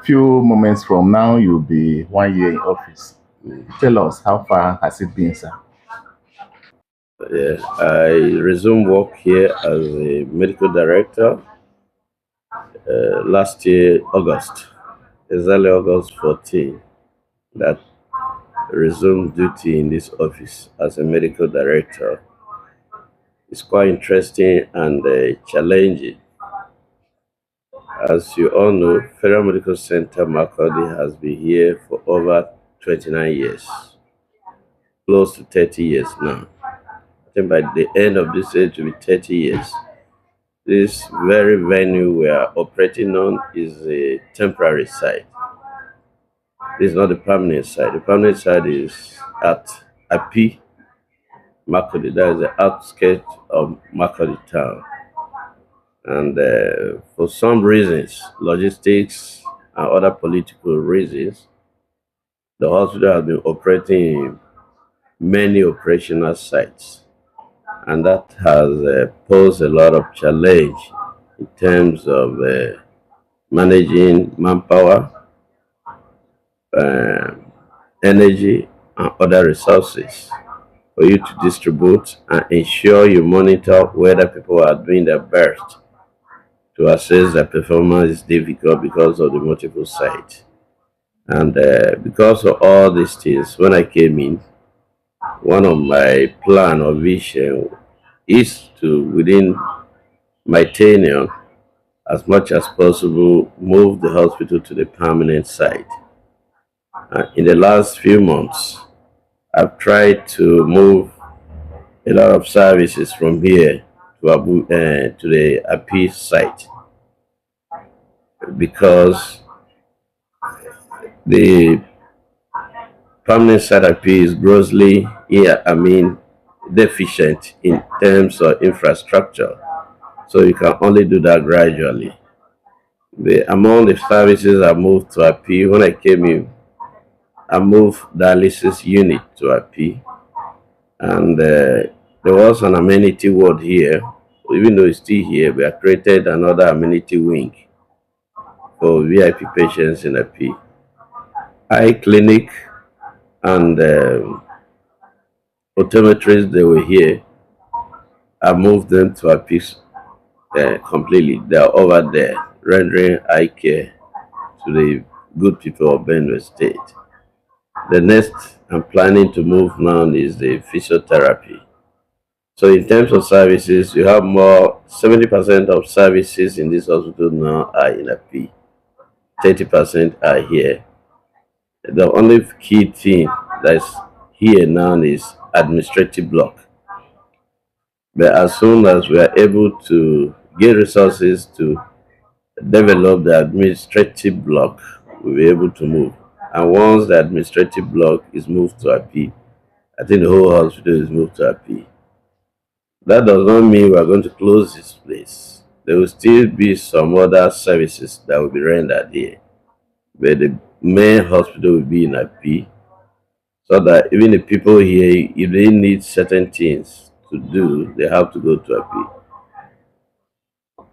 Few moments from now, you'll be 1 year in office. Tell us, how far has it been, sir? Yeah, I resumed work here as a medical director last year, August, exactly August 14, that resumed duty in this office as a medical director. It's quite interesting and challenging. As you all know, Federal Medical Centre Makurdi has been here for over 29 years, close to 30 years now. I think by the end of this age, it will be 30 years. This very venue we are operating on is a temporary site. This is not the permanent site. The permanent site is at Apir, Makurdi. That is the outskirts of Makurdi town. And for some reasons, logistics and other political reasons, the hospital has been operating in many operational sites. And that has posed a lot of challenge in terms of managing manpower, uh, energy, and other resources for you to distribute and ensure you monitor whether people are doing their best to assess their performance is difficult because of the multiple sites. And because of all these things, when I came in, one of my plan or vision is to, within my tenure, as much as possible, move the hospital to the permanent site. In the last few months, I've tried to move a lot of services from here to the Apir site because the permanent site Apir is grossly, deficient in terms of infrastructure. So you can only do that gradually. Among the services I moved to Apir, when I came in, I moved dialysis unit to Apir, and there was an amenity ward here. Even though it's still here, we have created another amenity wing for VIP patients in Apir. Eye clinic and orthometrics, they were here. I moved them to Apir completely. They are over there, rendering eye care to the good people of Benue State. The next I'm planning to move now is the physiotherapy. So in terms of services, you have more 70% of services in this hospital now are in Apir. 30% are here. The only key thing that's here now is administrative block. But as soon as we are able to get resources to develop the administrative block, we'll be able to move. And once the administrative block is moved to Apir, I think the whole hospital is moved to Apir. That does not mean we are going to close this place. There will still be some other services that will be rendered here. But the main hospital will be in Apir, so that even the people here, if they need certain things to do, they have to go to Apir.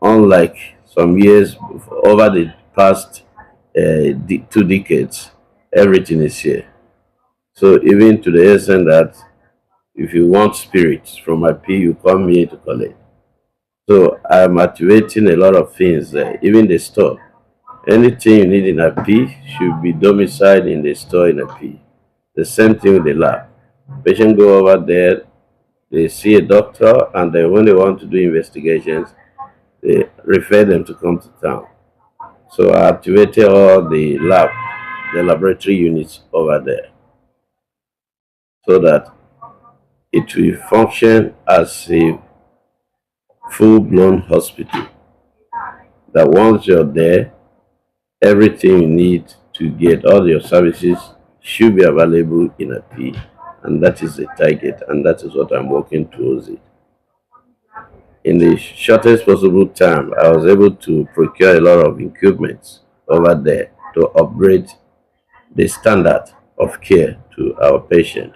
Unlike some years over the past 2 decades, everything is here. So even to the extent that if you want spirits from Apir, you come here to collect. So I'm activating a lot of things there, even the store. Anything you need in Apir should be domiciled in the store in Apir. The same thing with the lab. Patient go over there, they see a doctor, and then when they want to do investigations, they refer them to come to town. So I activated all the laboratory units over there, so that it will function as a full-blown hospital. That once you're there, everything you need to get all your services should be available in Apir, and that is the target, and that is what I'm working towards it. In the shortest possible time, I was able to procure a lot of equipment over there to upgrade the standard of care to our patient.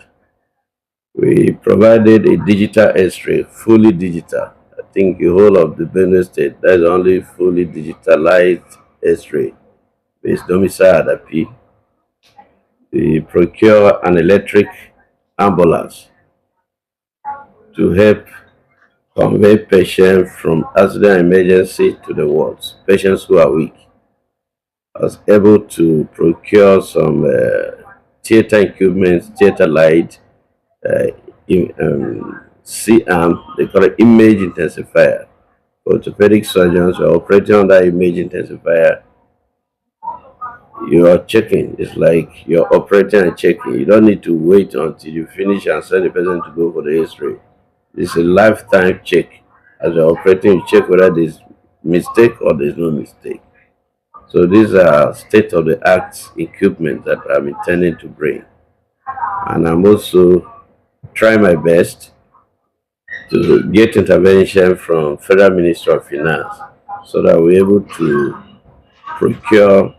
We provided a digital X-ray, fully digital. I think the whole of the Benue State, that is only fully digitalized X-ray based domicile at Apir. We procure an electric ambulance to help convey patients from accident emergency to the wards, patients who are weak. I was able to procure some theater equipment, theater light, uh, C-arm, they call it image intensifier. Orthopedic surgeons are operating on that image intensifier. You are checking. It's like you're operating and checking. You don't need to wait until you finish and send the person to go for the X-ray. It's a lifetime check. As you're operating, you check whether there's mistake or there's no mistake. So these are state-of-the-art equipment that I'm intending to bring. And I'm also trying my best to get intervention from Federal Ministry of Finance so that we're able to procure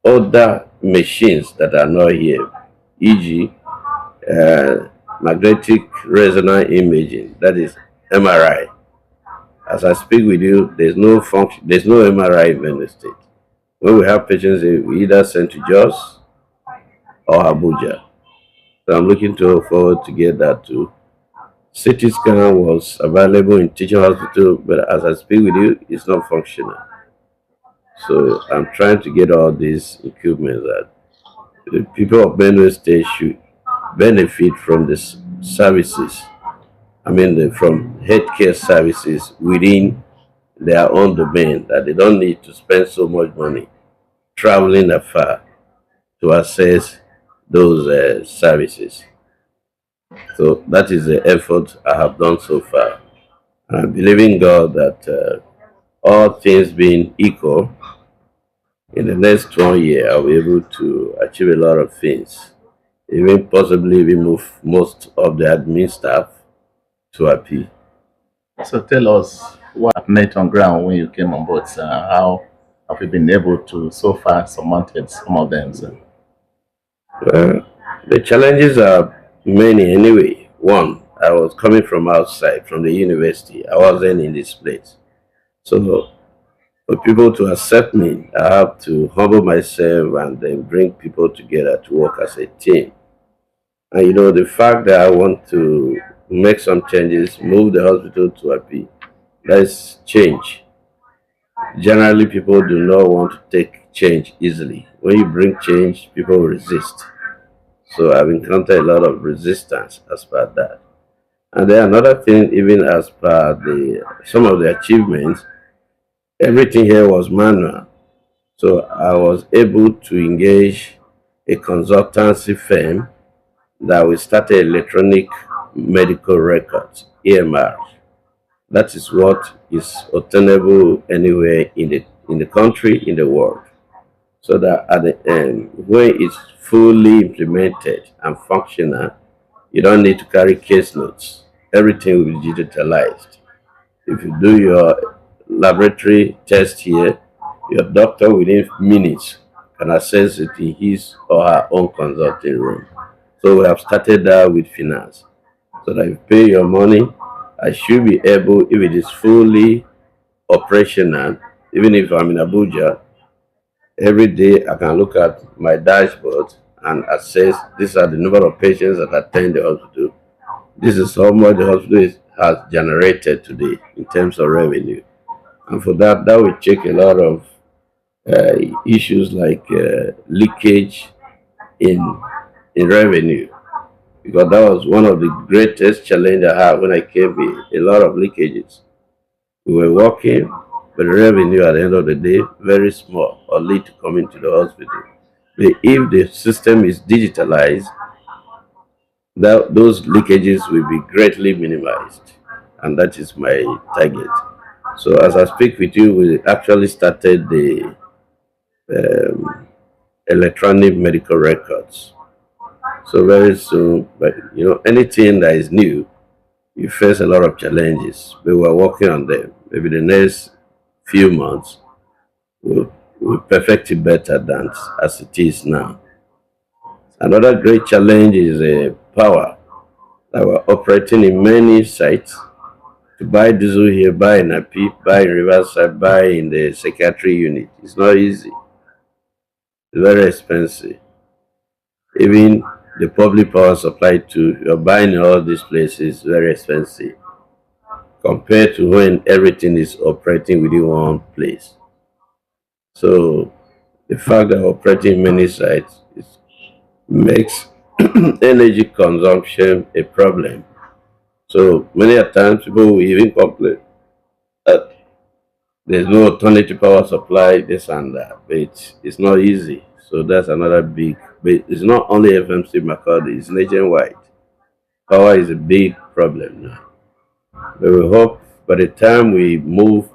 other machines that are not here, e.g., magnetic resonance imaging, that is MRI. As I speak with you, there's no MRI in Benin State. When we have patients, we either send to Jos or Abuja. So I'm looking forward to get that too. CT scan was available in teaching hospital, but as I speak with you, it's not functional. So I'm trying to get all these equipment that the people of Benue State should benefit from this services. I mean, from healthcare services within their own domain, that they don't need to spend so much money traveling afar to access those services. So that is the effort I have done so far. And I believe in God that all things being equal, in the next 1 year, I'll be able to achieve a lot of things. Even possibly remove most of the admin staff to Apir. So tell us what you met on ground when you came on board, sir. How have you been able to so far surmounted some of them, sir? Well, the challenges are many anyway. One, I was coming from outside, from the university. I wasn't in this place. So for people to accept me, I have to humble myself and then bring people together to work as a team. And the fact that I want to make some changes, move the hospital to Apir, that's change. Generally, people do not want to take change easily. When you bring change, people resist. So I've encountered a lot of resistance as per that. And then another thing, even as per some of the achievements, everything here was manual. So I was able to engage a consultancy firm that we started electronic medical records, EMR. That is what is obtainable anywhere in the country, in the world. So that at the end, when it's fully implemented and functional, you don't need to carry case notes. Everything will be digitalized. If you do your laboratory test here, your doctor within minutes can access it in his or her own consulting room. So we have started that with finance. So that if you pay your money, I should be able, if it is fully operational, even if I'm in Abuja, every day I can look at my dashboard and assess these are the number of patients that attend the hospital. This is how much the hospital has generated today in terms of revenue. And for that, that will check a lot of issues like leakage in revenue, because that was one of the greatest challenge I had when I came here. A lot of leakages. We were working, but the revenue at the end of the day very small or lead to coming to the hospital. But if the system is digitalized, those leakages will be greatly minimized, and that is my target. So as I speak with you, we actually started the electronic medical records. So very soon, but anything that is new, you face a lot of challenges. But we're working on them. Maybe the next few months, we'll perfect it better than as it is now. Another great challenge is power. That we're operating in many sites. To buy diesel here, buy in Apir, buy in Riverside, buy in the psychiatric unit. It's not easy. It's very expensive. Even the public power supply too, you're buying in all these places very expensive compared to when everything is operating within one place. So the fact that operating many sites makes energy consumption a problem. So many a times people will even complain that there's no alternative power supply, this and that, but it's not easy. So that's another big, but it's not only FMC Makurdi, it's nationwide. Power is a big problem now. But we hope by the time we move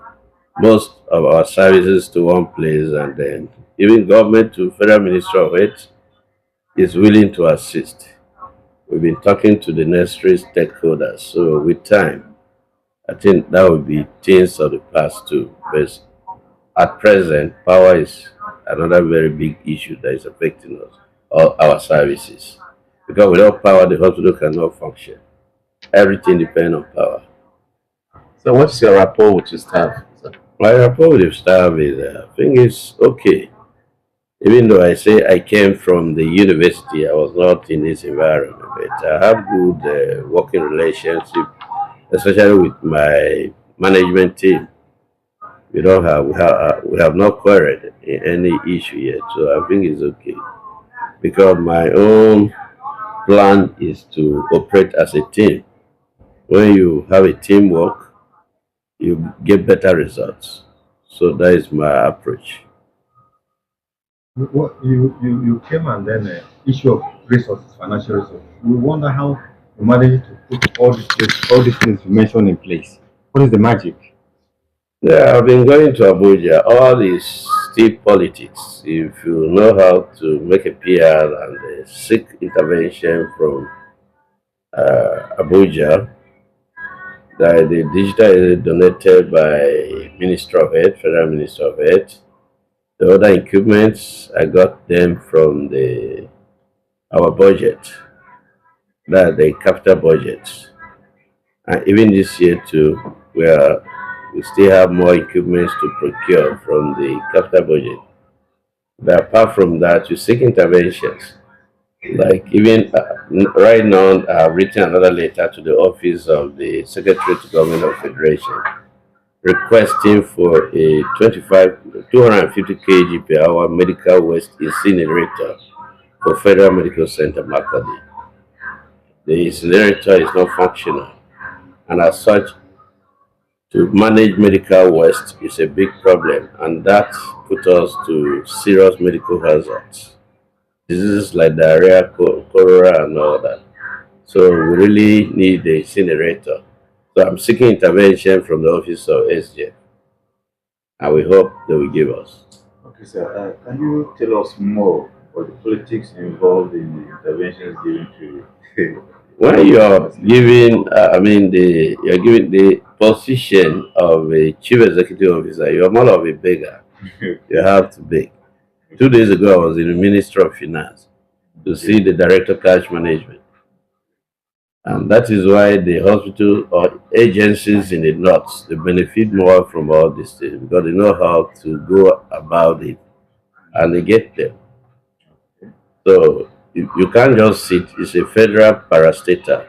most of our services to one place and then even government to Federal Ministry of Health is willing to assist. We've been talking to the necessary stakeholders. So with time, I think that would be things of the past too. But at present, power is another very big issue that is affecting us, all our services. Because without power, the hospital cannot function. Everything depends on power. So what's your rapport with your staff? My rapport with the staff is, I think it's okay. Even though I say I came from the university, I was not in this environment, but I have good working relationship, especially with my management team. We have not quarreled in any issue yet, so I think it's okay. Because my own plan is to operate as a team. When you have a teamwork, you get better results. So that is my approach. What you came and then issue of resources, financial resources. We wonder how you managed to put all these things you mentioned in place. What is the magic? Yeah, I've been going to Abuja. All is still politics. If you know how to make a PR and seek intervention from Abuja, that the digital is donated by Minister of Health, Federal Minister of Health. The other equipments, I got them from our budget, that the capital budget. And even this year too, we still have more equipments to procure from the capital budget. But apart from that, you seek interventions. Like even right now, I have written another letter to the office of the Secretary to Government of Federation requesting for a 250 kg per hour medical waste incinerator for Federal Medical Centre Makurdi. The incinerator is not functional, and as such, to manage medical waste is a big problem, and that put us to serious medical hazards. Diseases like diarrhea, cholera, and all that. So we really need the incinerator. So I'm seeking intervention from the office of SJ, and we hope they will give us. Okay, sir. Can you tell us more about the politics involved in the interventions given to When you're giving, you're giving the position of a chief executive officer, you're more of a beggar. You have to beg. 2 days ago, I was in the Ministry of Finance to see the Director of Cash Management. And that is why the hospital or agencies in the north, they benefit more from all these things because they know how to go about it and they get them. So you can't just sit, it's a federal parastatal.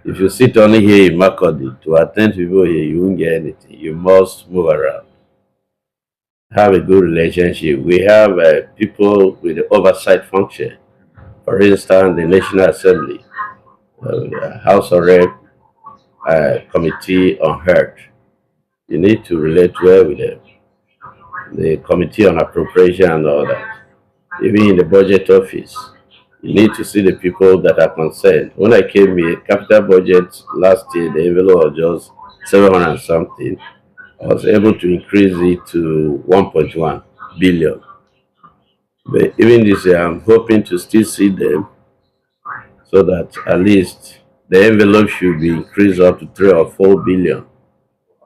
If you sit only here in Makurdi to attend to people here, you won't get anything. You must move around. Have a good relationship. We have people with the oversight function. For instance, the National Assembly, House of Rep, Committee on Health. You need to relate well with them. The Committee on Appropriation and all that. Even in the budget office, you need to see the people that are concerned. When I came here, capital budget last year, the envelope was just 700 and something. I was able to increase it to 1.1 billion. But even this year, I'm hoping to still see them so that at least the envelope should be increased up to 3 or 4 billion.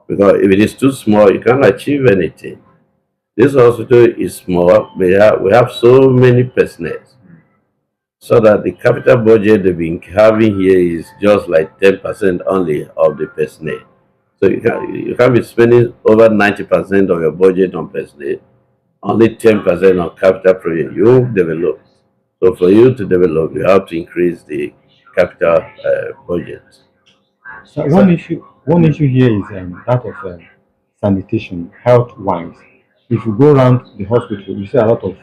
Because if it is too small, you can't achieve anything. This hospital is small. We have so many personnel. So that the capital budget they've been having here is just like 10% only of the personnel. So you can't be spending over 90% of your budget on personnel only 10% on capital project. You won't develop. So for you to develop, you have to increase the capital budget. So one issue here is that of sanitation, health-wise. If you go around the hospital, you see a lot of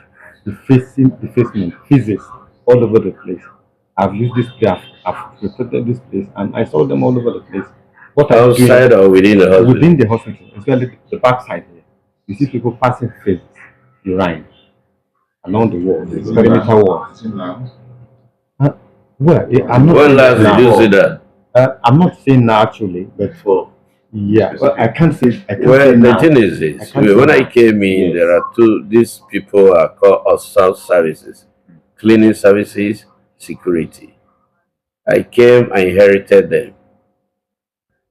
defacement, physics all over the place. I've used this place, I've reported this place, and I saw them all over the place. What are you doing Outside or within the hospital? within the hospital, especially the backside here? You see people passing physics, urine along the walls, the perimeter walls. Well, I'm not. When last did you see that? I'm not saying now actually, but For yeah, well, I can't say. I can't well, say the now. thing is this: can't say when I now. came in, Yes. there are two. These people are called assault services, cleaning services, security. I came, I inherited them.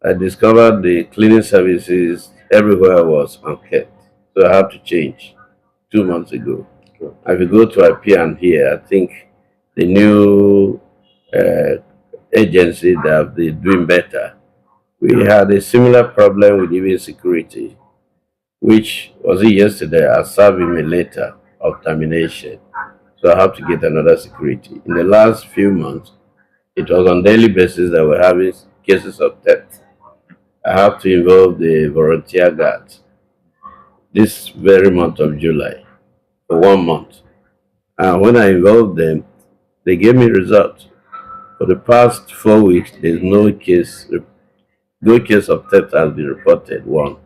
I discovered the cleaning services everywhere was unkept, so I have to change 2 months ago. If you go to Apir and here, I think the new uh, agency that they're doing better. We had a similar problem with even security, which was it yesterday. I served him a letter of termination, so I have to get another security. In the last few months, it was on daily basis that we're having cases of theft. I have to involve the volunteer guards this very month of July for 1 month. And when I involved them, they gave me results. For the past 4 weeks, there's no case of theft has been reported. One,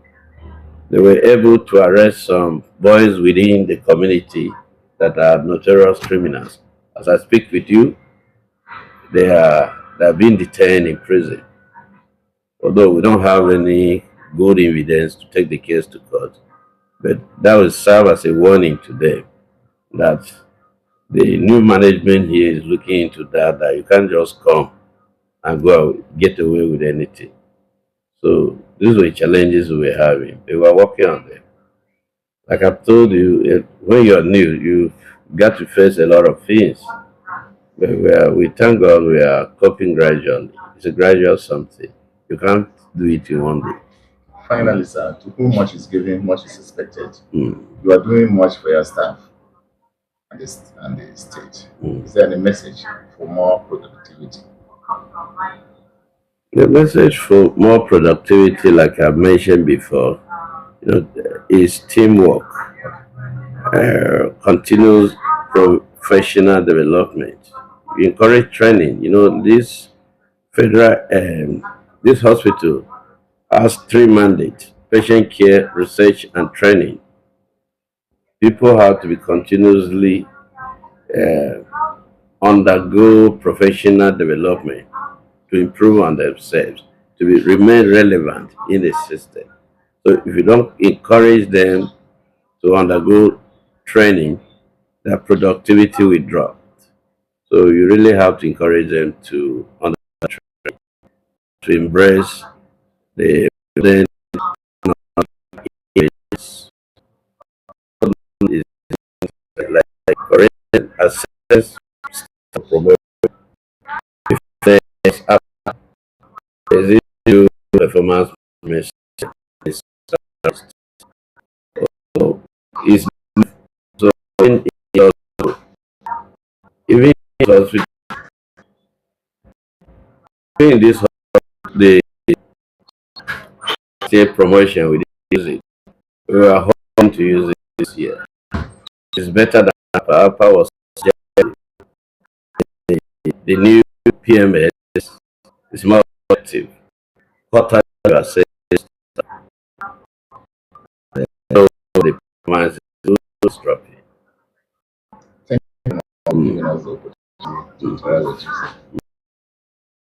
they were able to arrest some boys within the community that are notorious criminals. As I speak with you, they are being detained in prison. Although we don't have any good evidence to take the case to court, but that will serve as a warning to them that the new management here is looking into that you can't just come and go out, get away with anything. So these were challenges we were having. We were working on them. Like I've told you, when you're new, you've got to face a lot of things. But we thank God we are coping gradually. It's a gradual something. You can't do it in one day. Finally, sir, to whom much is given, much is expected. Mm. You are doing much for your staff and the state. Is there any message for more productivity? The message for more productivity, like I've mentioned before, is teamwork, continuous professional development. We encourage training. This hospital has three mandates: patient care, research, and training. People have to be continuously uh, undergo professional development to improve on themselves, remain relevant in the system. So if you don't encourage them to undergo training, their productivity will drop. So you really have to encourage them to embrace the modern is like correct assess promote fitness is it new performance measures is so is so even in this the state promotion we use it. We are hoping to use it this year. It's better than Upper was the new PMS is more effective. Quarter assess the performance is dropping. Thank you for giving us the opportunity to tell what you say.